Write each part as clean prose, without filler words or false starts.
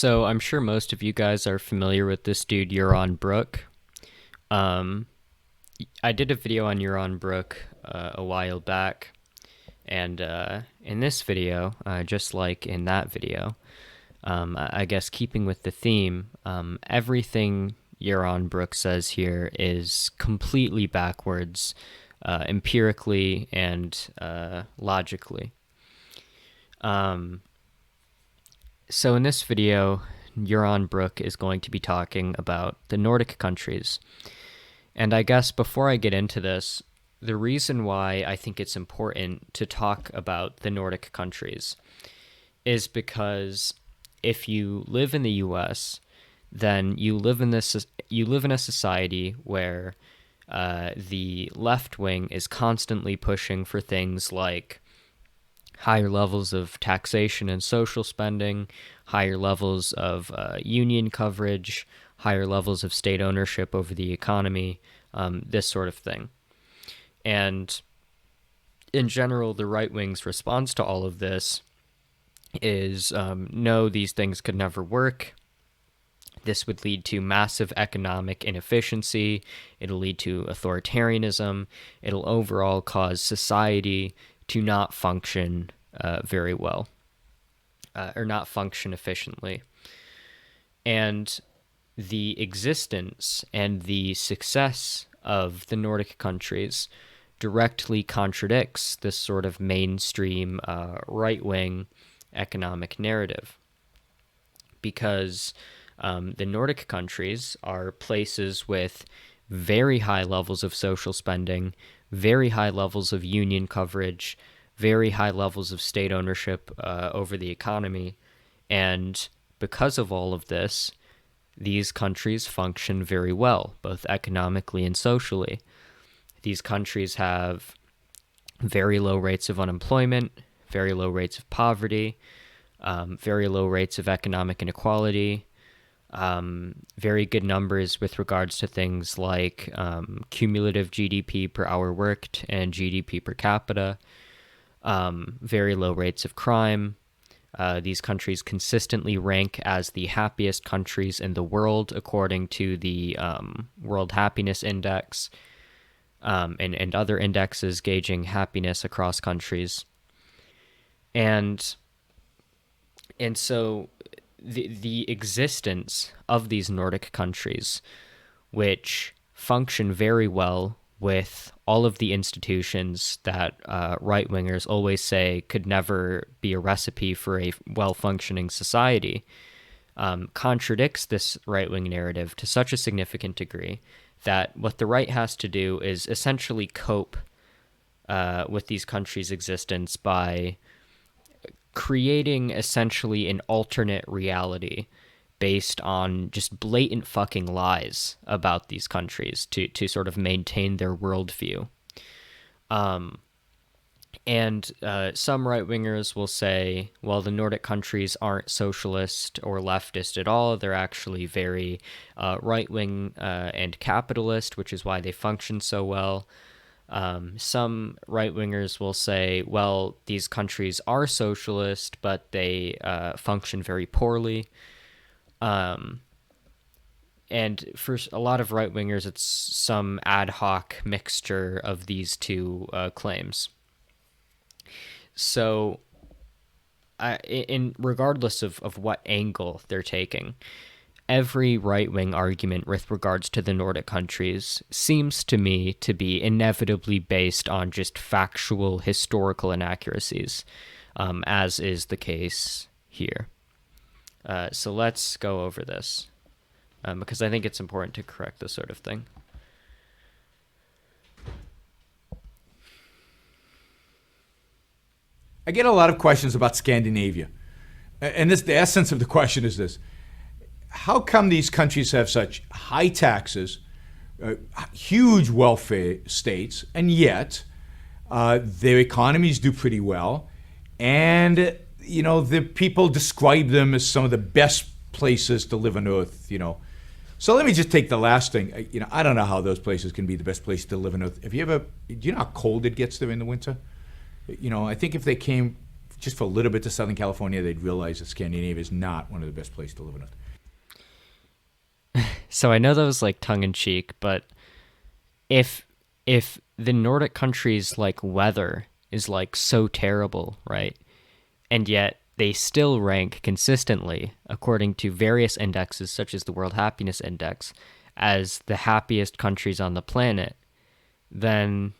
So I'm sure most of you guys are familiar with this dude, Yaron Brook. Um, I did a video on Yaron Brook a while back, and in this video, just like in that video, I guess keeping with the theme, everything Yaron Brook says here is completely backwards, empirically and logically. Um, So in this video, Yaron Brook is going to be talking about the Nordic countries. And I guess before I get into this, the reason why I think it's important to talk about the Nordic countries is because if you live in the US, then you live in a society where the left wing is constantly pushing for things like higher levels of taxation and social spending, higher levels of union coverage, higher levels of state ownership over the economy, this sort of thing. And in general, the right wing's response to all of this is no, these things could never work. This would lead to massive economic inefficiency. It'll lead to authoritarianism. It'll overall cause society to not function very well, or not function efficiently. And the existence and the success of the Nordic countries directly contradicts this sort of mainstream right-wing economic narrative, because the Nordic countries are places with very high levels of social spending, very high levels of union coverage, very high levels of state ownership over the economy. And because of all of this, these countries function very well, both economically and socially. These countries have very low rates of unemployment, very low rates of poverty, very low rates of economic inequality, very good numbers with regards to things like cumulative GDP per hour worked and GDP per capita, very low rates of crime. These countries consistently rank as the happiest countries in the world according to the World Happiness Index, and other indexes gauging happiness across countries. And so the existence of these Nordic countries, which function very well with all of the institutions that right-wingers always say could never be a recipe for a well-functioning society, contradicts this right-wing narrative to such a significant degree that what the right has to do is essentially cope with these countries' existence by creating essentially an alternate reality based on just blatant fucking lies about these countries to sort of maintain their worldview. And some right-wingers will say, well, the Nordic countries aren't socialist or leftist at all. They're actually very right-wing and capitalist, which is why they function so well. Some right-wingers will say, well, these countries are socialist, but they function very poorly. And for a lot of right-wingers, it's some ad hoc mixture of these two claims. So, in regardless of what angle they're taking, every right-wing argument with regards to the Nordic countries seems to me to be inevitably based on just factual historical inaccuracies, as is the case here. So let's go over this, because I think it's important to correct this sort of thing. I get a lot of questions about Scandinavia. And the essence of the question is this. How come these countries have such high taxes, huge welfare states, and yet their economies do pretty well, and the people describe them as some of the best places to live on Earth. So let me just take the last thing. I don't know how those places can be the best place to live on Earth. Do you know how cold it gets there in the winter? I think if they came just for a little bit to Southern California, they'd realize that Scandinavia is not one of the best places to live in. So I know that was like tongue in cheek, but if the Nordic countries like weather is like so terrible, right? And yet they still rank consistently according to various indexes such as the World Happiness Index as the happiest countries on the planet, then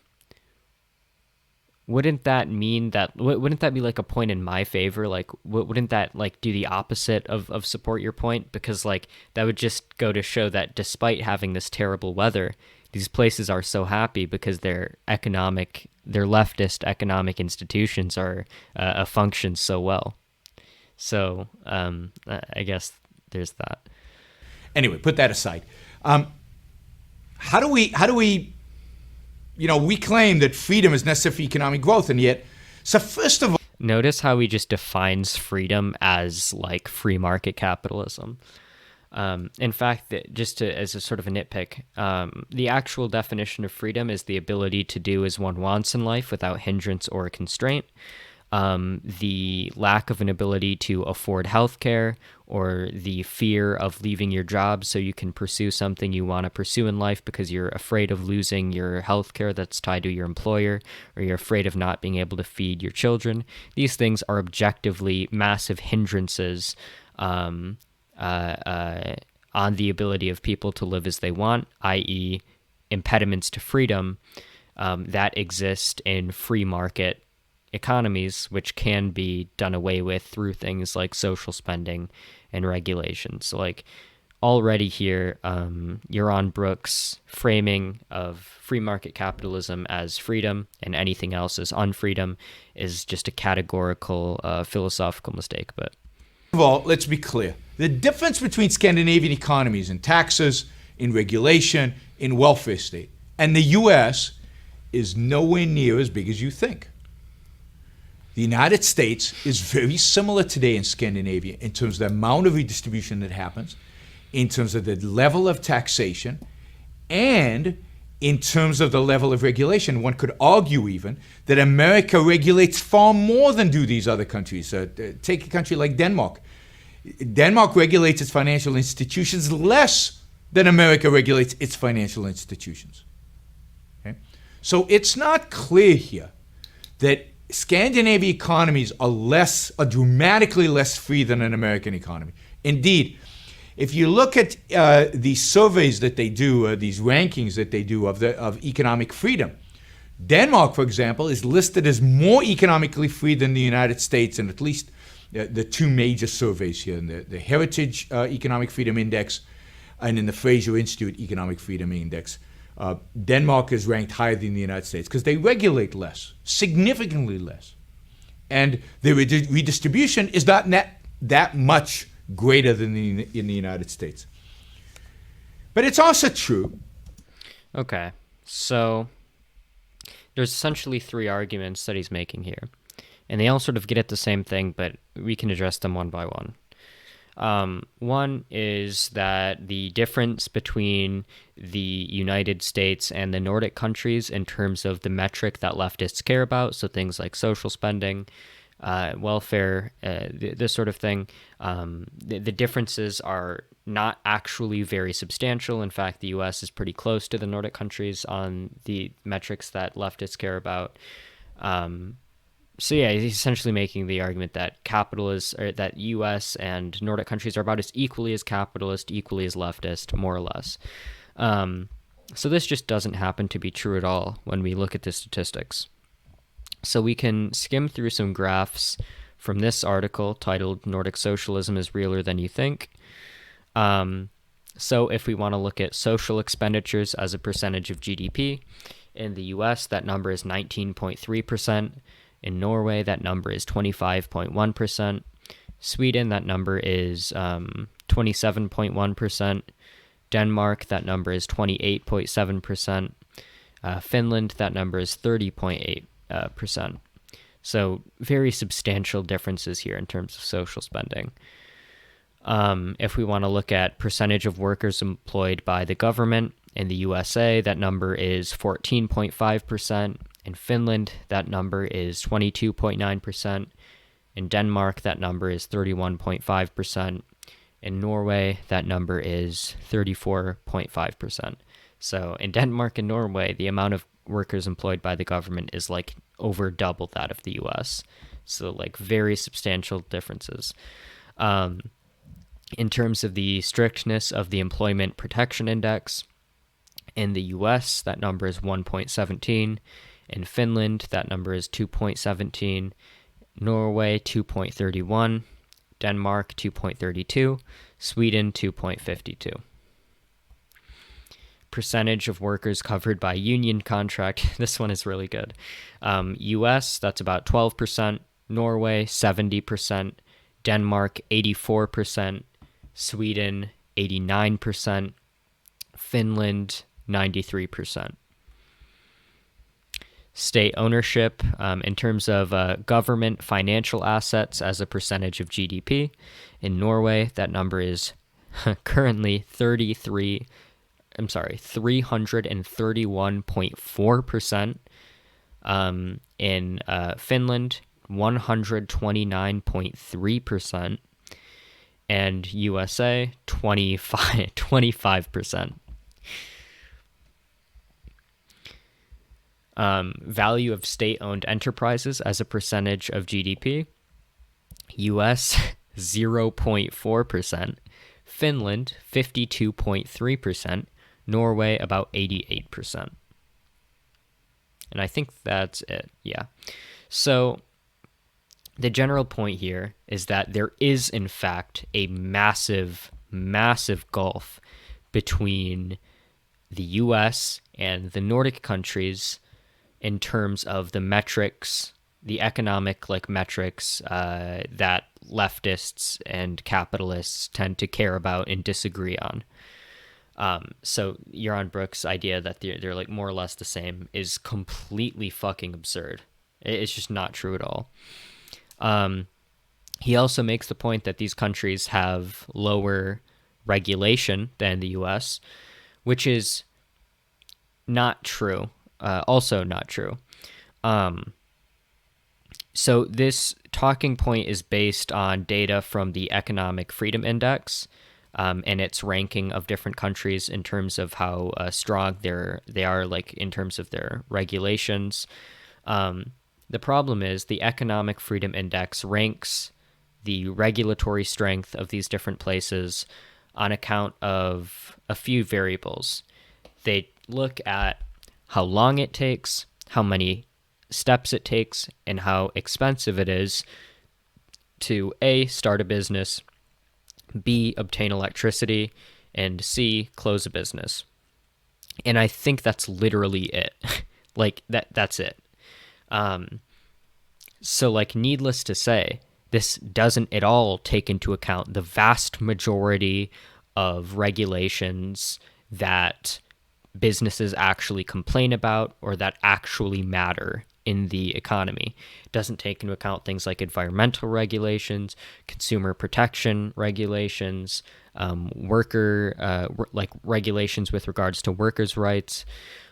wouldn't that mean that wouldn't that be like a point in my favor? Like wouldn't that like do the opposite of support your point? Because like that would just go to show that despite having this terrible weather, these places are so happy because their leftist economic institutions are function so well. So I guess there's that. Anyway, put that aside. How do we we claim that freedom is necessary for economic growth, and yet, so first of all, notice how he just defines freedom as like free market capitalism. In fact, as a sort of a nitpick, the actual definition of freedom is the ability to do as one wants in life without hindrance or constraint. The lack of an ability to afford healthcare, or the fear of leaving your job so you can pursue something you want to pursue in life because you're afraid of losing your healthcare that's tied to your employer, or you're afraid of not being able to feed your children. These things are objectively massive hindrances on the ability of people to live as they want, i.e., impediments to freedom that exist in free market economies, which can be done away with through things like social spending and regulation. So like already here, Yaron Brook's framing of free market capitalism as freedom and anything else as unfreedom is just a categorical philosophical mistake. But first of all, let's be clear. The difference between Scandinavian economies in taxes, in regulation, in welfare state, and the U.S. is nowhere near as big as you think. The United States is very similar today in Scandinavia in terms of the amount of redistribution that happens, in terms of the level of taxation, and in terms of the level of regulation. One could argue even that America regulates far more than do these other countries. Take a country like Denmark. Denmark regulates its financial institutions less than America regulates its financial institutions. Okay? So it's not clear here that Scandinavian economies are dramatically less free than an American economy. Indeed, if you look at these surveys that they do, these rankings that they do of economic freedom, Denmark, for example, is listed as more economically free than the United States in at least the two major surveys here, in the Heritage Economic Freedom Index and in the Fraser Institute Economic Freedom Index. Denmark is ranked higher than the United States because they regulate less, significantly less. And the redistribution is not that much greater than in the United States. But it's also true. Okay, so there's essentially three arguments that he's making here. And they all sort of get at the same thing, but we can address them one by one. One is that the difference between the United States and the Nordic countries in terms of the metric that leftists care about, so things like social spending, welfare, this sort of thing, the differences are not actually very substantial. In fact, the U.S. is pretty close to the Nordic countries on the metrics that leftists care about. So yeah, he's essentially making the argument that that U.S. and Nordic countries are about as equally as capitalist, equally as leftist, more or less. So this just doesn't happen to be true at all when we look at the statistics. So we can skim through some graphs from this article titled "Nordic Socialism is Realer Than You Think." So if we want to look at social expenditures as a percentage of GDP, in the U.S. that number is 19.3%. In Norway, that number is 25.1%. Sweden, that number is 27.1%. Denmark, that number is 28.7%. Finland, that number is 30.8%. So very substantial differences here in terms of social spending. If we want to look at percentage of workers employed by the government, in the USA, that number is 14.5%. In Finland, that number is 22.9%. In Denmark, that number is 31.5%. In Norway, that number is 34.5%. So in Denmark and Norway, the amount of workers employed by the government is like over double that of the US. So like very substantial differences. In terms of the strictness of the Employment Protection Index, in the US, that number is 1.17. In Finland, that number is 2.17. Norway, 2.31. Denmark, 2.32. Sweden, 2.52. Percentage of workers covered by union contract. This one is really good. US, that's about 12%. Norway, 70%. Denmark, 84%. Sweden, 89%. Finland, 93%. State ownership, in terms of government financial assets as a percentage of GDP. In Norway, that number is currently 331.4%. In Finland, 129.3%. And USA, 25%. Value of state-owned enterprises as a percentage of GDP. US, 0.4%. Finland, 52.3%. Norway, about 88%. And I think that's it. Yeah. So the general point here is that there is, in fact, a massive, massive gulf between the US and the Nordic countries in terms of the metrics, the economic metrics that leftists and capitalists tend to care about and disagree on. So Yaron Brook's idea that they're like more or less the same is completely fucking absurd. It's just not true at all. He also makes the point that these countries have lower regulation than the US, which is not true. Also not true. So this talking point is based on data from the Economic Freedom Index, and its ranking of different countries in terms of how strong they are, like in terms of their regulations. The problem is the Economic Freedom Index ranks the regulatory strength of these different places on account of a few variables. They look at how long it takes, how many steps it takes, and how expensive it is to A, start a business, B, obtain electricity, and C, close a business. And I think that's literally it. That's it. So needless to say, this doesn't at all take into account the vast majority of regulations that businesses actually complain about or that actually matter in the economy. It doesn't take into account things like environmental regulations, consumer protection regulations, regulations with regards to workers' rights.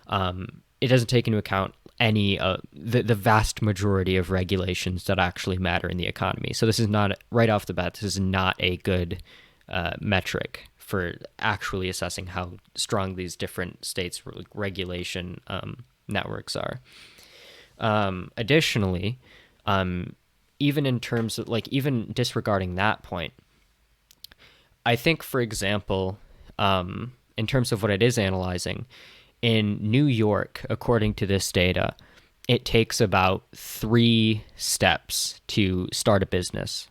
It doesn't take into account any the vast majority of regulations that actually matter in the economy. So this is not, right off the bat, this is not a good metric for actually assessing how strong these different states' regulation networks are. Additionally, even in terms of even disregarding that point, I think, for example, in terms of what it is analyzing, in New York, according to this data, it takes about 3 steps to start a business.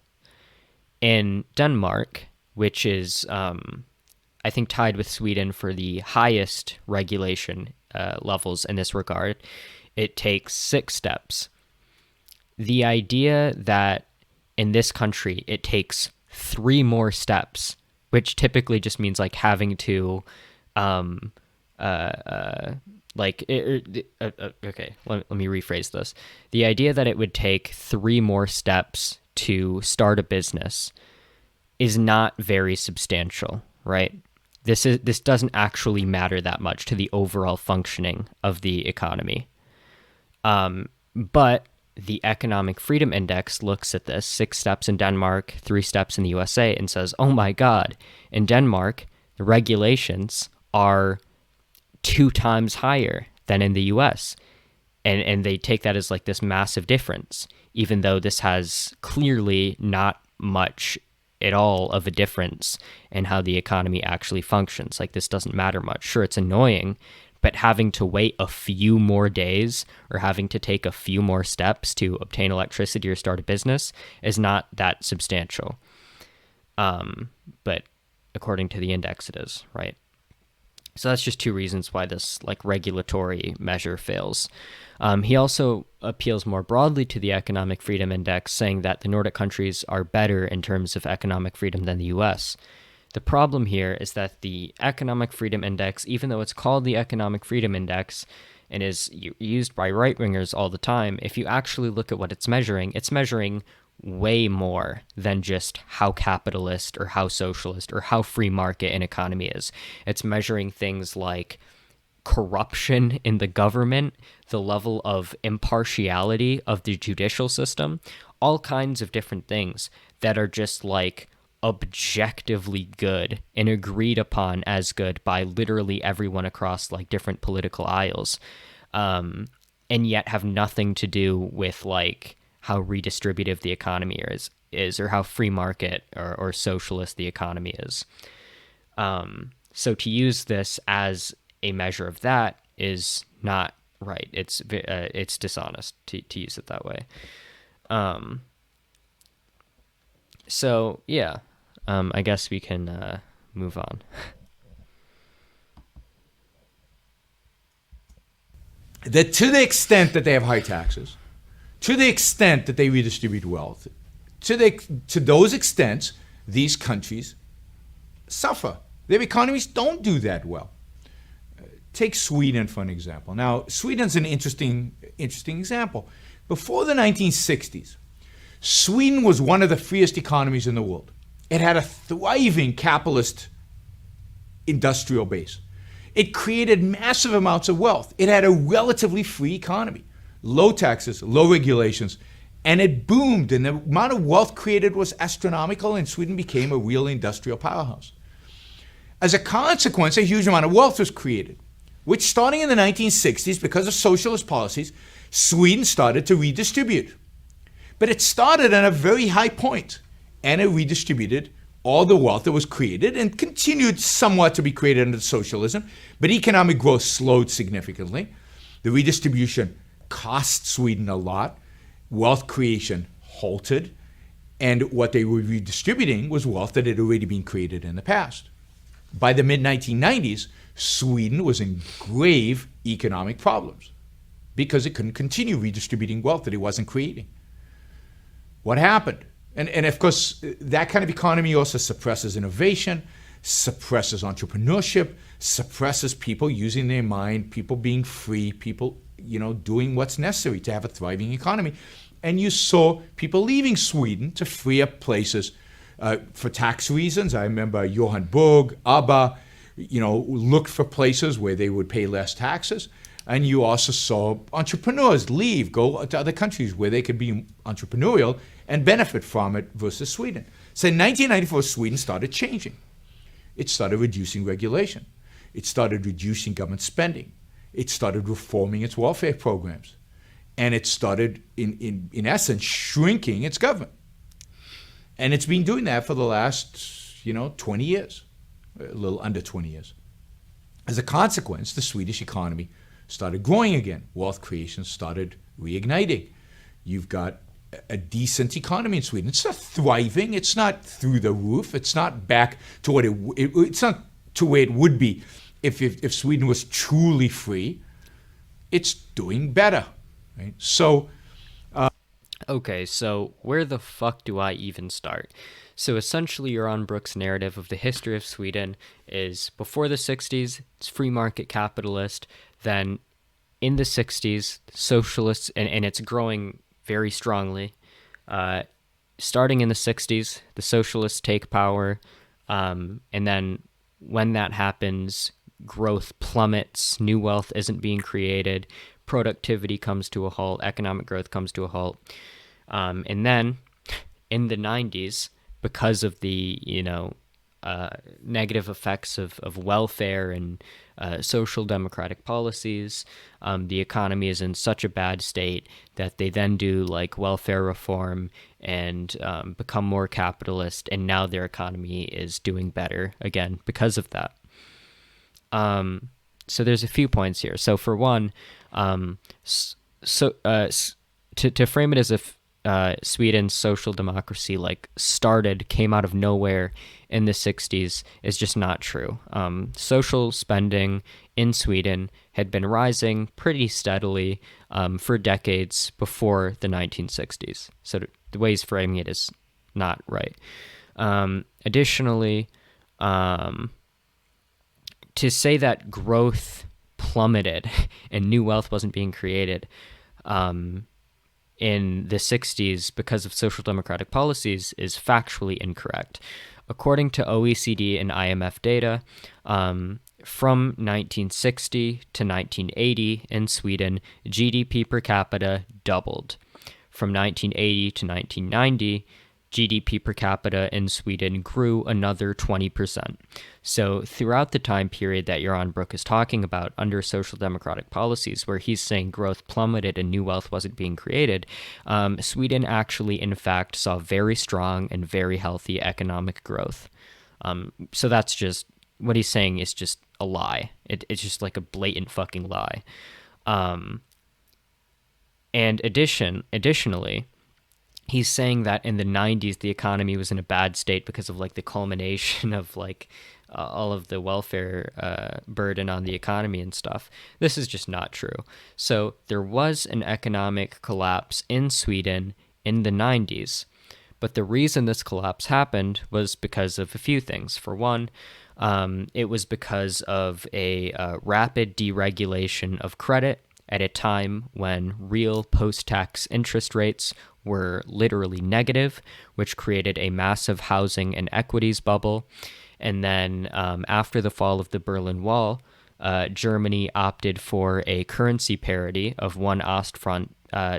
In Denmark, which is, I think, tied with Sweden for the highest regulation levels in this regard, it takes 6 steps. The idea that in this country it takes 3 more steps, which typically just means having to okay, let me rephrase this. The idea that it would take 3 more steps to start a business is not very substantial, right? This doesn't actually matter that much to the overall functioning of the economy. But the Economic Freedom Index looks at this 6 steps in Denmark, 3 steps in the USA, and says, oh my God, in Denmark, the regulations are 2 times higher than in the US. And they take that as like this massive difference, even though this has clearly not much at all of a difference in how the economy actually functions. Like, this doesn't matter much. Sure, it's annoying, but having to wait a few more days or having to take a few more steps to obtain electricity or start a business is not that substantial. But according to the index, it is, right? So that's just 2 reasons why this like regulatory measure fails. He also appeals more broadly to the Economic Freedom Index, saying that the Nordic countries are better in terms of economic freedom than the US. The problem here is that the Economic Freedom Index, even though it's called the Economic Freedom Index and is used by right-wingers all the time, if you actually look at what it's measuring way more than just how capitalist or how socialist or how free market an economy is. It's measuring things like corruption in the government, the level of impartiality of the judicial system, all kinds of different things that are just like objectively good and agreed upon as good by literally everyone across like different political aisles, and yet have nothing to do with like how redistributive the economy is or how free market or socialist the economy is. So to use this as a measure of that is not right. It's dishonest to use it that way. So yeah, I guess we can move on. That to the extent that they have high taxes, to the extent that they redistribute wealth, to those extents, these countries suffer. Their economies don't do that well. Take Sweden for an example. Now, Sweden's an interesting example. Before the 1960s, Sweden was one of the freest economies in the world. It had a thriving capitalist industrial base. It created massive amounts of wealth. It had a relatively free economy, low taxes, low regulations, and it boomed. And the amount of wealth created was astronomical, and Sweden became a real industrial powerhouse. As a consequence, a huge amount of wealth was created, which starting in the 1960s, because of socialist policies, Sweden started to redistribute. But it started at a very high point, and it redistributed all the wealth that was created and continued somewhat to be created under socialism, but economic growth slowed significantly. The redistribution cost Sweden a lot. Wealth creation halted, and what they were redistributing was wealth that had already been created in the past. By the mid-1990s, Sweden was in grave economic problems because it couldn't continue redistributing wealth that it wasn't creating. What happened? And of course, that kind of economy also suppresses innovation, suppresses entrepreneurship, suppresses people using their mind, people being free, people, doing what's necessary to have a thriving economy. And you saw people leaving Sweden to free up places for tax reasons. I remember Yaron Brook, ABBA, looked for places where they would pay less taxes. And you also saw entrepreneurs leave, go to other countries where they could be entrepreneurial and benefit from it versus Sweden. So in 1994, Sweden started changing. It started reducing regulation. It started reducing government spending. It started reforming its welfare programs. And it started, in essence, shrinking its government. And it's been doing that for the last, 20 years, a little under 20 years. As a consequence, the Swedish economy started growing again. Wealth creation started reigniting. You've got a decent economy in Sweden. It's not thriving. It's not through the roof. It's not back to what it's not to where it would be if Sweden was truly free. It's doing better, right? So, okay, so where the fuck do I even start? So essentially, Yaron Brook's narrative of the history of Sweden is before the 60s, it's free market capitalist. Then in the 60s, socialists, and it's growing very strongly. Starting in the 60s, the socialists take power. And then when that happens, growth plummets, new wealth isn't being created, productivity comes to a halt, economic growth comes to a halt. And then in the 90s, because of the, negative effects of welfare and social democratic policies, the economy is in such a bad state that they then do like welfare reform and become more capitalist, and now their economy is doing better again because of that. So there's a few points here. So for one, to frame it as if Sweden's social democracy came out of nowhere in the 60s is just not true. Social spending in Sweden had been rising pretty steadily for decades before the 1960s. So the way he's framing it is not right. Additionally, to say that growth plummeted and new wealth wasn't being created in the 60s because of social democratic policies is factually incorrect. According to OECD and IMF data, from 1960 to 1980 in Sweden, GDP per capita doubled. From 1980 to 1990, GDP per capita in Sweden grew another 20%. So throughout the time period that Yaron Brook is talking about under social democratic policies, where he's saying growth plummeted and new wealth wasn't being created, Sweden actually, in fact, saw very strong and very healthy economic growth. So that's just, what he's saying is just a lie. It's just like a blatant fucking lie. And additionally, he's saying that in the 90s, the economy was in a bad state because of like the culmination of all of the welfare burden on the economy and stuff. This is just not true. So there was an economic collapse in Sweden in the 90s. But the reason this collapse happened was because of a few things. For one, it was because of a rapid deregulation of credit at a time when real post-tax interest rates were literally negative, which created a massive housing and equities bubble. And then after the fall of the Berlin Wall, Germany opted for a currency parity of 1 Ostfranc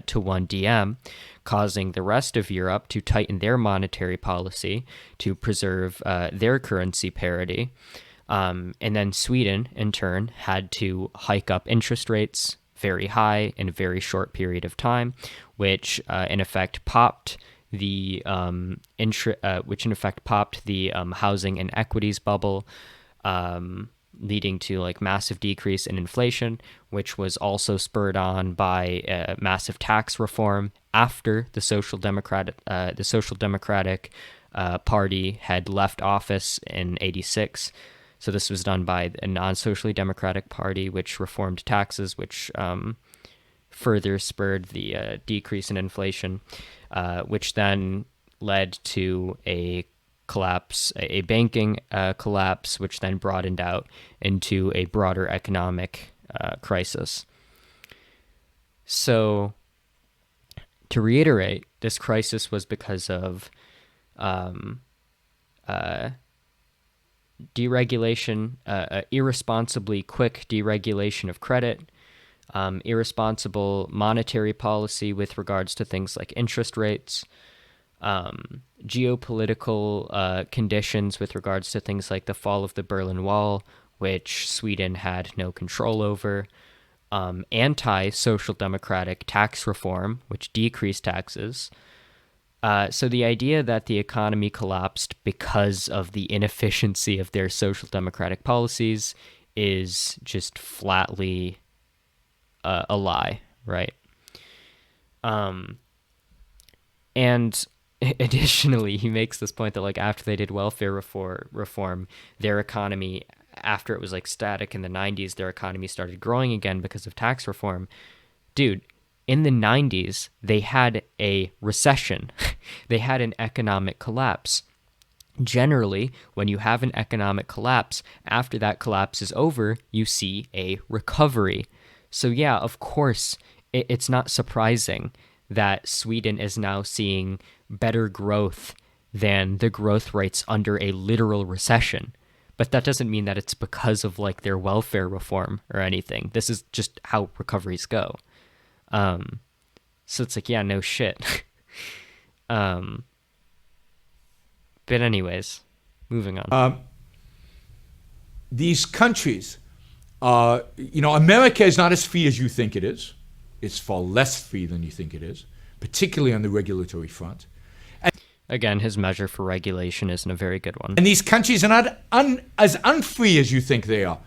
to 1 DM, causing the rest of Europe to tighten their monetary policy to preserve their currency parity. And then Sweden, in turn, had to hike up interest rates very high in a very short period of time, which in effect popped the housing and equities bubble, leading to like massive decrease in inflation, which was also spurred on by massive tax reform after the Social Democratic Party had left office in '86. So this was done by a non-socially democratic party, which reformed taxes, which further spurred the decrease in inflation, which then led to a collapse, a banking collapse, which then broadened out into a broader economic crisis. So, to reiterate, this crisis was because of deregulation, irresponsibly quick deregulation of credit, irresponsible monetary policy with regards to things like interest rates, geopolitical conditions with regards to things like the fall of the Berlin Wall, which Sweden had no control over, anti-social democratic tax reform, which decreased taxes. So the idea that the economy collapsed because of the inefficiency of their social democratic policies is just flatly a lie, right? And additionally, he makes this point that like after they did welfare reform, their economy, after it was like static in the 90s, their economy started growing again because of tax reform. Dude, in the 90s, they had a recession. They had an economic collapse. Generally, when you have an economic collapse, after that collapse is over, you see a recovery. So yeah, of course, it's not surprising that Sweden is now seeing better growth than the growth rates under a literal recession, but that doesn't mean that it's because of like their welfare reform or anything. This is just how recoveries go. So it's like, yeah, no shit. um, but anyways, moving on. These countries, America is not as free as you think it is. It's far less free than you think it is, particularly on the regulatory front. Again, his measure for regulation isn't a very good one. And these countries are not as unfree as you think they are.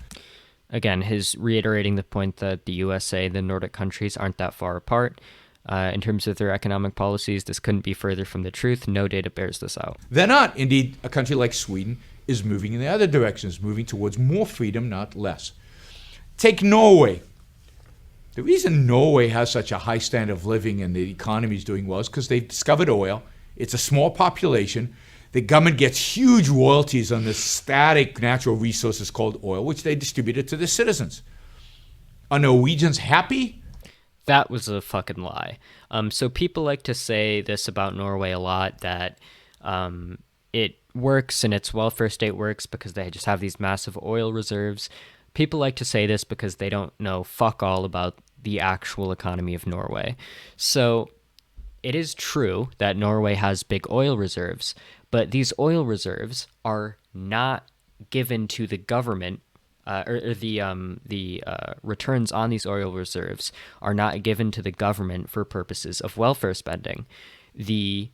Again, his reiterating the point that the USA, the Nordic countries, aren't that far apart. In terms of their economic policies, this couldn't be further from the truth. No data bears this out. They're not. Indeed, a country like Sweden is moving in the other direction, is moving towards more freedom, not less. Take Norway. The reason Norway has such a high standard of living and the economy is doing well is because they've discovered oil. It's a small population. The government gets huge royalties on this static natural resources called oil, which they distributed to the citizens. Are Norwegians happy? That was a fucking lie. So people like to say this about Norway a lot, that it works and its welfare state works because they just have these massive oil reserves. People like to say this because they don't know fuck all about the actual economy of Norway. So it is true that Norway has big oil reserves, but these oil reserves are not given to the government, or the returns on these oil reserves are not given to the government for purposes of welfare spending. The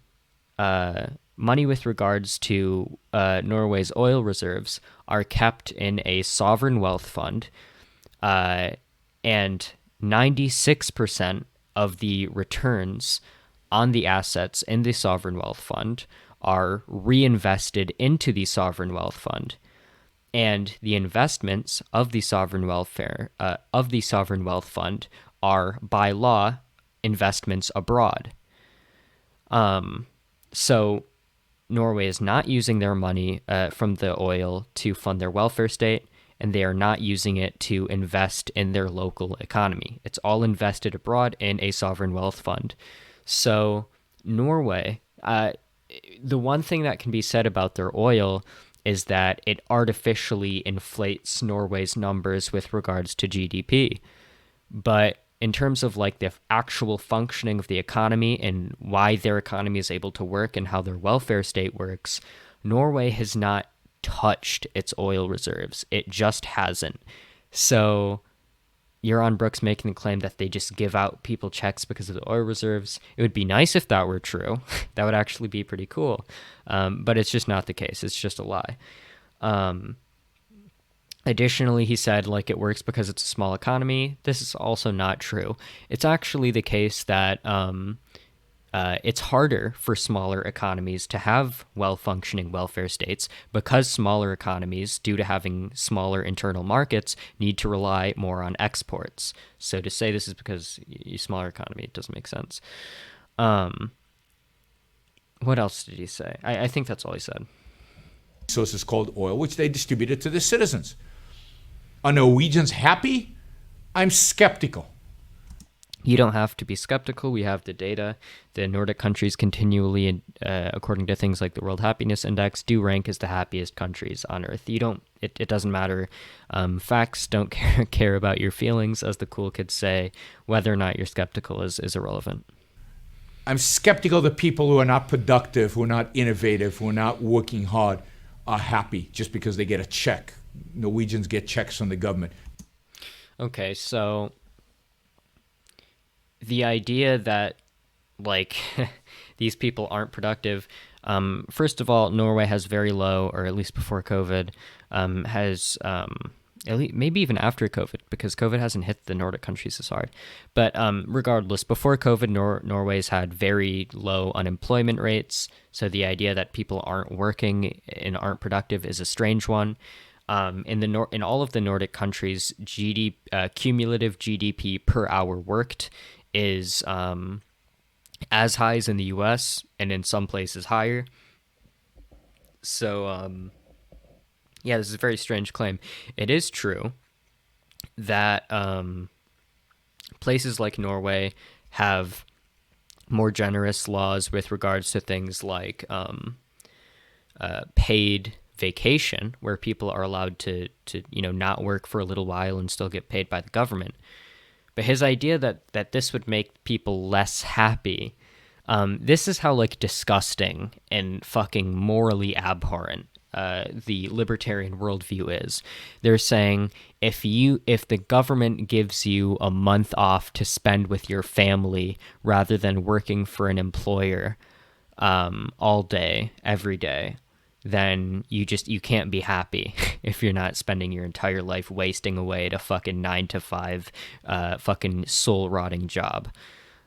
money with regards to Norway's oil reserves are kept in a sovereign wealth fund, and 96% of the returns on the assets in the sovereign wealth fund are reinvested into the sovereign wealth fund, and the investments of the sovereign wealth fund are by law investments abroad. So Norway is not using their money from the oil to fund their welfare state, and they are not using it to invest in their local economy. It's all invested abroad in a sovereign wealth fund. So Norway, the one thing that can be said about their oil is that it artificially inflates Norway's numbers with regards to GDP. But in terms of like the actual functioning of the economy and why their economy is able to work and how their welfare state works, Norway has not touched its oil reserves. It just hasn't. So Yaron Brook's making the claim that they just give out people checks because of the oil reserves. It would be nice if that were true. That would actually be pretty cool. But it's just not the case. It's just a lie. Additionally, he said like it works because it's a small economy. This is also not true. It's actually the case that it's harder for smaller economies to have well-functioning welfare states because smaller economies, due to having smaller internal markets, need to rely more on exports. So to say this is because you smaller economy, it doesn't make sense. What else did he say? I think that's all he said. Resources called oil, which they distributed to the citizens. Are Norwegians happy? I'm skeptical. You don't have to be skeptical. We have the data. The Nordic countries continually, according to things like the World Happiness Index, do rank as the happiest countries on Earth. You don't. It doesn't matter. Facts don't care about your feelings, as the cool kids say. Whether or not you're skeptical is irrelevant. I'm skeptical that people who are not productive, who are not innovative, who are not working hard, are happy just because they get a check. Norwegians get checks from the government. Okay, so the idea that like these people aren't productive, first of all, Norway has very low, or at least before COVID, has at least, maybe even after COVID, because COVID hasn't hit the Nordic countries as hard. But regardless, before COVID, Norway's had very low unemployment rates. So the idea that people aren't working and aren't productive is a strange one. In all of the Nordic countries, cumulative GDP per hour worked is as high as in the US, and in some places higher. So yeah, this is a very strange claim. It is true that places like Norway have more generous laws with regards to things like paid vacation, where people are allowed to not work for a little while and still get paid by the government. But his idea that this would make people less happy, this is how like disgusting and fucking morally abhorrent the libertarian worldview is. They're saying if the government gives you a month off to spend with your family rather than working for an employer all day, every day, then you can't be happy if you're not spending your entire life wasting away at a fucking 9 to 5 fucking soul rotting job.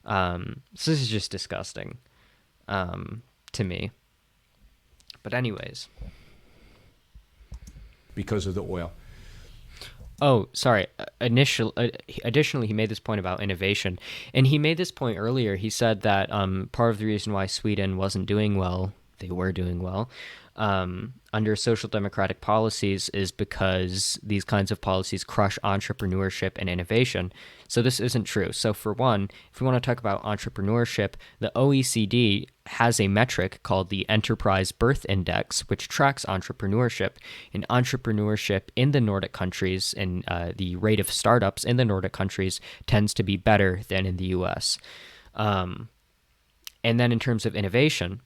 So this is just disgusting to me. But anyways, because of the oil. oh, sorry. Additionally, he made this point about innovation, and he made this point earlier. He said that part of the reason why Sweden wasn't doing well, they were doing well, under social democratic policies is because these kinds of policies crush entrepreneurship and innovation. So this isn't true. So for one, if we want to talk about entrepreneurship, the OECD has a metric called the Enterprise Birth Index, which tracks entrepreneurship. And entrepreneurship in the Nordic countries and the rate of startups in the Nordic countries tends to be better than in the US. And then in terms of innovation,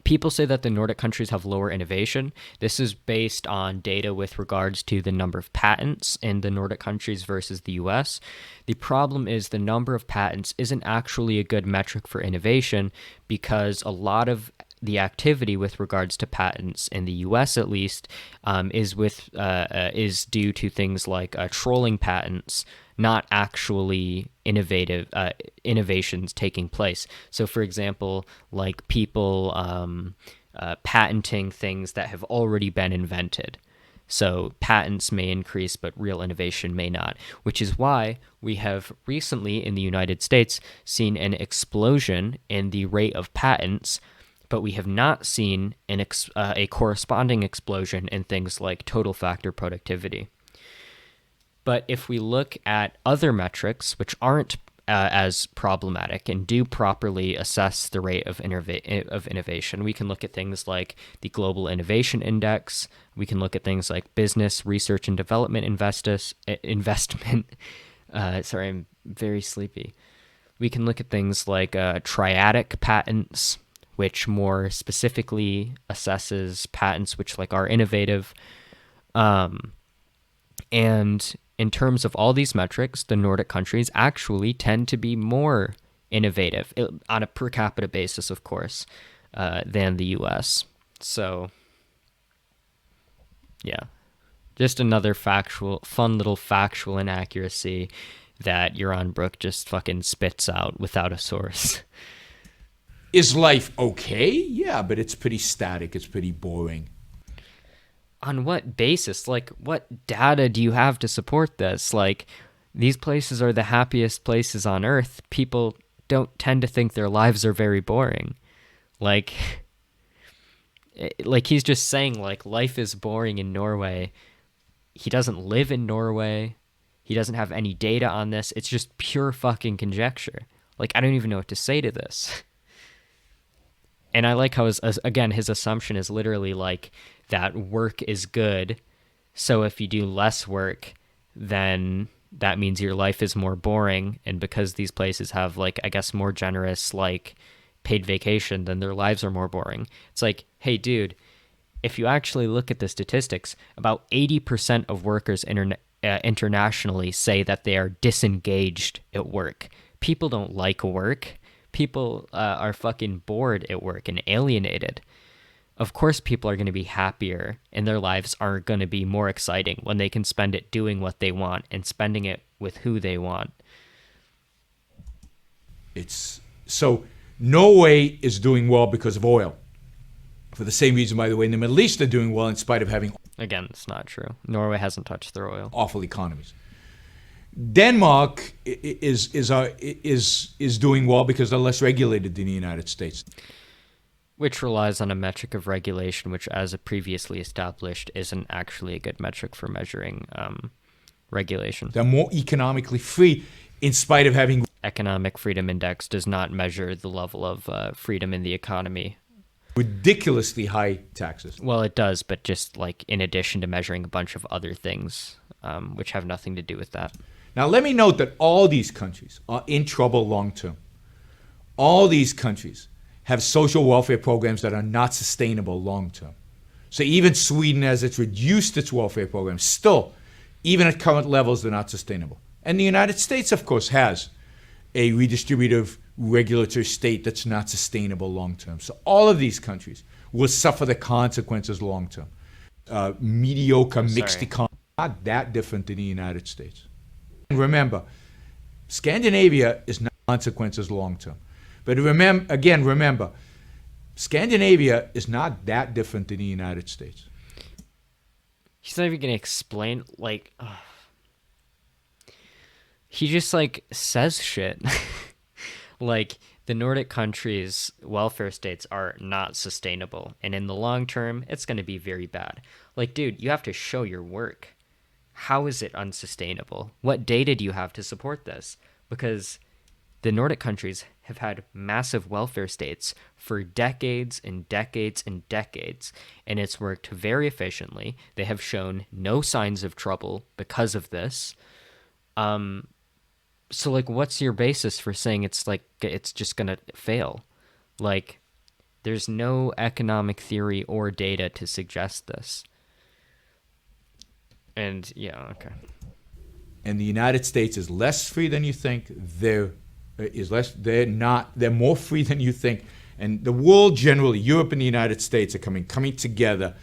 people say that the Nordic countries have lower innovation. This is based on data with regards to the number of patents in the Nordic countries versus the US. The problem is the number of patents isn't actually a good metric for innovation because a lot of the activity with regards to patents in the U.S. at least is due to things like trolling patents, not actually innovations taking place. So, for example, like people patenting things that have already been invented. So patents may increase, but real innovation may not, which is why we have recently in the United States seen an explosion in the rate of patents, but we have not seen a corresponding explosion in things like total factor productivity. But if we look at other metrics, which aren't as problematic and do properly assess the rate of innovation, we can look at things like the Global Innovation Index. We can look at things like business, research, and development investment. Sorry, I'm very sleepy. We can look at things like triadic patents, which more specifically assesses patents which like are innovative. And in terms of all these metrics, the Nordic countries actually tend to be more innovative on a per capita basis, of course, than the US. So, yeah, just another fun little factual inaccuracy that Yaron Brook just fucking spits out without a source. Is life okay? Yeah, but it's pretty static. It's pretty boring. On what basis? Like, what data do you have to support this? Like, these places are the happiest places on earth. People don't tend to think their lives are very boring. Like he's just saying, like, life is boring in Norway. He doesn't live in Norway. He doesn't have any data on this. It's just pure fucking conjecture. Like, I don't even know what to say to this. And I like how, his assumption is literally like that work is good. So if you do less work, then that means your life is more boring. And because these places have, like, I guess, more generous, like, paid vacation, then their lives are more boring. It's like, hey, dude, if you actually look at the statistics, about 80% of workers internationally say that they are disengaged at work. People don't like work. People are fucking bored at work and alienated. Of course, people are going to be happier and their lives are going to be more exciting when they can spend it doing what they want and spending it with who they want. So Norway is doing well because of oil. For the same reason, by the way, in the Middle East they're doing well in spite of having, again, it's not true. Norway hasn't touched their oil. Awful economies. Denmark is doing well because they're less regulated than the United States, which relies on a metric of regulation, which, as previously established, isn't actually a good metric for measuring regulation. They're more economically free in spite of having... Economic Freedom Index does not measure the level of freedom in the economy. ridiculously high taxes. Well, it does, but just like in addition to measuring a bunch of other things, which have nothing to do with that. Now, let me note that all these countries are in trouble long term. All these countries have social welfare programs that are not sustainable long term. So even Sweden, as it's reduced its welfare programs, still, even at current levels, they're not sustainable. And the United States, of course, has a redistributive regulatory state that's not sustainable long term. So all of these countries will suffer the consequences long term. Mediocre mixed economy, not that different than the United States. And remember, Scandinavia is not consequences long term. But remember, Scandinavia is not that different than the United States. He's not even gonna explain. Like, he just like says shit. Like, the Nordic countries' welfare states are not sustainable, and in the long term, it's gonna be very bad. Like, dude, you have to show your work. How is it unsustainable? What data do you have to support this? Because the Nordic countries have had massive welfare states for decades and decades and decades, and it's worked very efficiently. They have shown no signs of trouble because of this. So, like, what's your basis for saying it's like it's just gonna fail? Like, there's no economic theory or data to suggest this. And yeah, okay. And the United States is less free than you think. They're more free than you think. And the world generally, Europe and the United States are coming together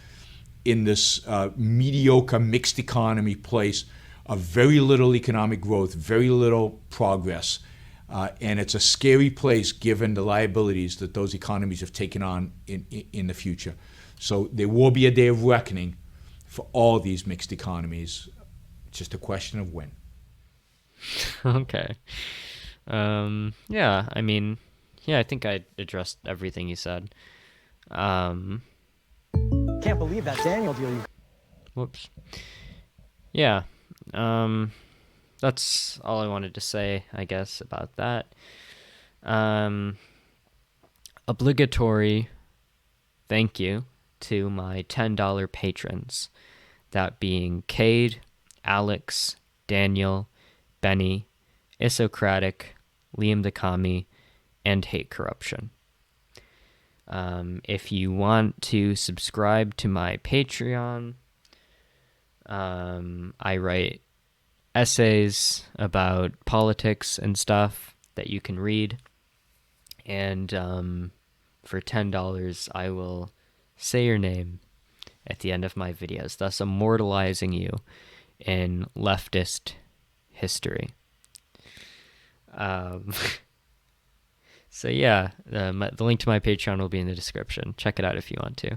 in this mediocre mixed economy place of very little economic growth, very little progress. And it's a scary place given the liabilities that those economies have taken on in the future. So there will be a day of reckoning for all these mixed economies. It's just a question of when. Okay. Yeah, I mean, yeah, I think I addressed everything you said. Can't believe that Daniel deal you. Whoops. Yeah. That's all I wanted to say, I guess, about that. Obligatory thank you to my $10 patrons, that being Cade, Alex, Daniel, Benny, Isocratic, Liam Dakami, and Hate Corruption. If you want to subscribe to my Patreon, I write essays about politics and stuff that you can read. And for $10, I will say your name at the end of my videos, thus immortalizing you in leftist history. So yeah, the link to my Patreon will be in the description. Check it out if you want to.